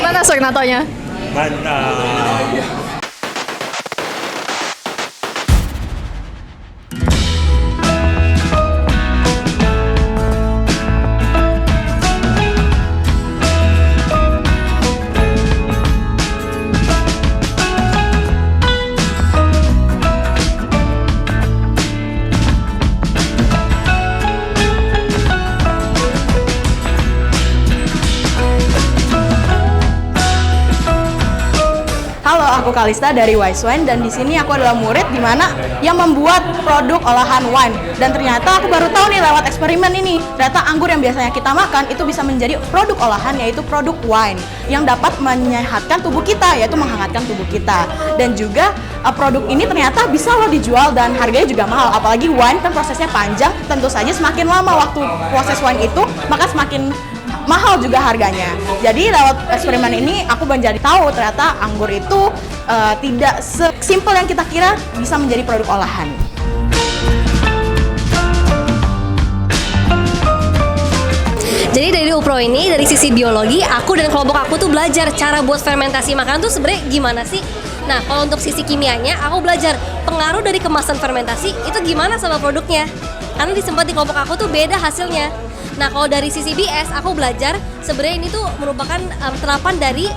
Gimana Sir natonya? Mantap. Halo, aku Kalista dari Wise Wine dan di sini aku adalah murid di mana yang membuat produk olahan wine. Dan ternyata aku baru tahu nih lewat eksperimen ini, ternyata anggur yang biasanya kita makan itu bisa menjadi produk olahan, yaitu produk wine yang dapat menyehatkan tubuh kita, yaitu menghangatkan tubuh kita. Dan juga produk ini ternyata bisa loh dijual dan harganya juga mahal. Apalagi wine kan prosesnya panjang, tentu saja semakin lama waktu proses wine itu, maka semakin mahal juga harganya. Jadi lewat eksperimen ini aku menjadi tahu ternyata anggur itu tidak sesimpel yang kita kira bisa menjadi produk olahan. Jadi dari UPRO ini, dari sisi biologi, aku dan kelompok aku tuh belajar cara buat fermentasi makanan tuh sebenarnya gimana sih. Nah, kalau untuk sisi kimianya, aku belajar pengaruh dari kemasan fermentasi itu gimana sama produknya. Karena di kelompok aku tuh beda hasilnya. Nah, kalau dari sisi BS, aku belajar sebenarnya ini tuh merupakan terapan dari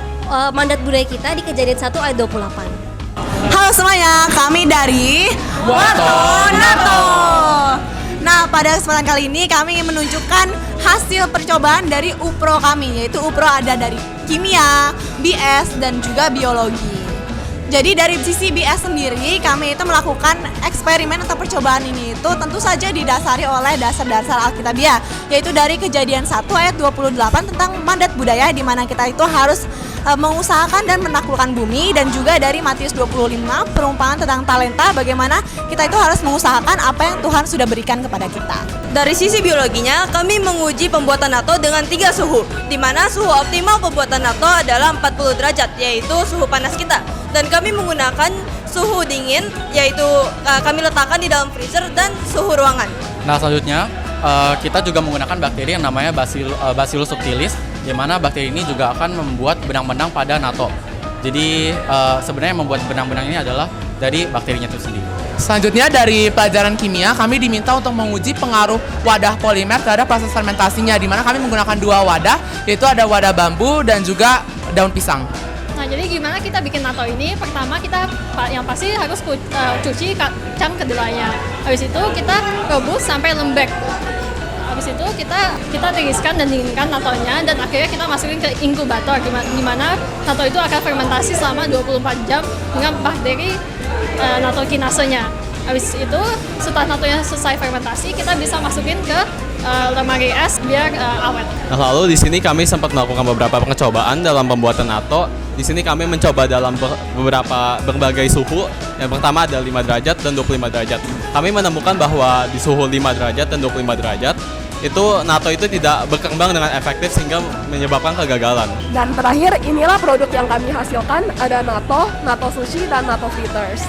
mandat budaya kita di Kejadian 1 ayat 28. Halo semuanya, kami dari Wato Nato. Nah, pada kesempatan kali ini kami ingin menunjukkan hasil percobaan dari UPRO kami, yaitu UPRO ada dari kimia, BS, dan juga biologi. Jadi dari sisi BS sendiri, kami itu melakukan eksperimen atau percobaan ini itu tentu saja didasari oleh dasar-dasar Alkitabiah, yaitu dari Kejadian 1 ayat 28 tentang mandat budaya di mana kita itu harus mengusahakan dan menaklukkan bumi, dan juga dari Matius 25 perumpamaan tentang talenta, bagaimana kita itu harus mengusahakan apa yang Tuhan sudah berikan kepada kita. Dari sisi biologinya, kami menguji pembuatan natto dengan 3 suhu, di mana suhu optimal pembuatan natto adalah 40 derajat, yaitu suhu panas kita. Dan kami menggunakan suhu dingin, yaitu kami letakkan di dalam freezer, dan suhu ruangan. Nah, selanjutnya kita juga menggunakan bakteri yang namanya Bacillus subtilis, di mana bakteri ini juga akan membuat benang-benang pada natto. Jadi sebenarnya yang membuat benang-benang ini adalah dari bakterinya itu sendiri. Selanjutnya dari pelajaran kimia, kami diminta untuk menguji pengaruh wadah polimer terhadap proses fermentasinya, di mana kami menggunakan 2 wadah, yaitu ada wadah bambu dan juga daun pisang. Nah, jadi gimana kita bikin natto ini? Pertama kita yang pasti harus cuci kacang kedelainya. Habis itu kita rebus sampai lembek. Habis itu kita tiriskan dan dinginkan nattonya, dan akhirnya kita masukin ke inkubator di mana natto itu akan fermentasi selama 24 jam dengan bakteri nattokinasenya. Habis itu setelah nattonya selesai fermentasi, kita bisa masukin ke lemari es biar awet. Nah, lalu di sini kami sempat melakukan beberapa percobaan dalam pembuatan natto. Di sini kami mencoba dalam berbagai suhu. Yang pertama ada 5 derajat dan 25 derajat. Kami menemukan bahwa di suhu 5 derajat dan 25 derajat itu natto itu tidak berkembang dengan efektif sehingga menyebabkan kegagalan. Dan terakhir, inilah produk yang kami hasilkan, ada natto sushi, dan natto fritters.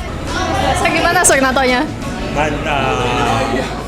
Gimana Sir natonya? Mantap.